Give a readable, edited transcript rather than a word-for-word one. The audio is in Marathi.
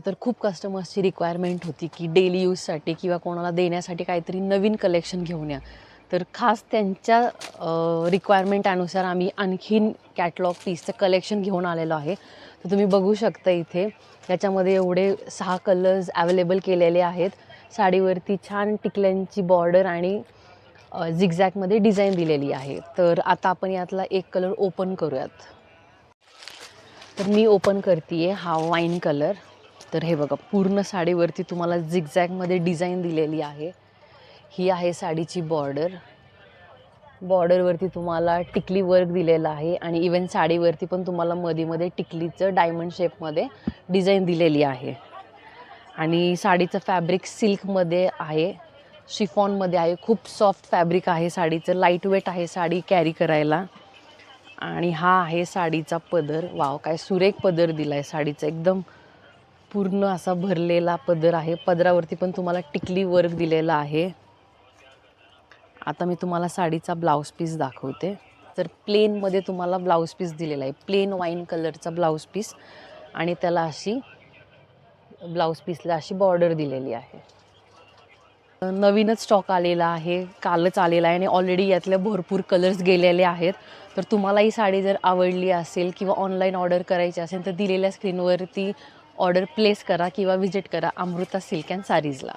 तर खूप कस्टमर्सची रिक्वायरमेंट होती की डेली यूजसाठी किंवा कोणाला देण्यासाठी काहीतरी नवीन कलेक्शन घेऊन या. तर खास त्यांच्या रिक्वायरमेंट अनुसार आम्ही आणखीन कॅटलॉग पीसचं कलेक्शन घेऊन आलेलो आहे. तर तुम्ही बघू शकता इथे याच्यामध्ये एवढे 6 कलर्स अवेलेबल केलेले आहेत. साडीवरती छान टिकल्यांची बॉर्डर आणि झिगझॅगमध्ये डिझाईन दिलेली आहे. तर आता आपण यातला एक कलर ओपन करूयात. तर मी ओपन करते हा वाईन कलर. तर हे बघा पूर्ण साडीवरती तुम्हाला झिगझॅगमध्ये डिझाईन दिलेली आहे. ही आहे साडीची बॉर्डर. बॉर्डरवरती तुम्हाला टिकली वर्क दिलेलं आहे आणि इवन साडीवरती पण तुम्हाला मध्ये टिकलीचं डायमंड शेपमध्ये डिझाईन दिलेली आहे. आणि साडीचं फॅब्रिक सिल्कमध्ये आहे, शिफॉनमध्ये आहे. खूप सॉफ्ट फॅब्रिक आहे साडीचं, लाईट वेट आहे साडी कॅरी करायला. आणि हा आहे साडीचा पदर. वाव, काय सुरेख पदर दिला आहे साडीचा, एकदम पूर्ण असा भरलेला पदर आहे. पदरावरती पण तुम्हाला टिकली वर्क दिलेला आहे. आता मी तुम्हाला साडीचा ब्लाऊज पीस दाखवते. तर प्लेनमध्ये तुम्हाला ब्लाऊज पीस दिलेला आहे, प्लेन वाईन कलरचा ब्लाऊज पीस आणि त्याला अशी ब्लाऊज पीसला अशी बॉर्डर दिलेली आहे. नवीनच स्टॉक आलेला आहे, कालच आलेला आहे आणि ऑलरेडी यातले भरपूर कलर्स गेलेले आहेत. तर तुम्हाला ही साडी जर आवडली असेल किंवा ऑनलाईन ऑर्डर करायची असेल तर दिलेल्या स्क्रीनवरती ऑर्डर प्लेस करा किंवा विजिट करा अमृता सिल्क अँड सारीजला.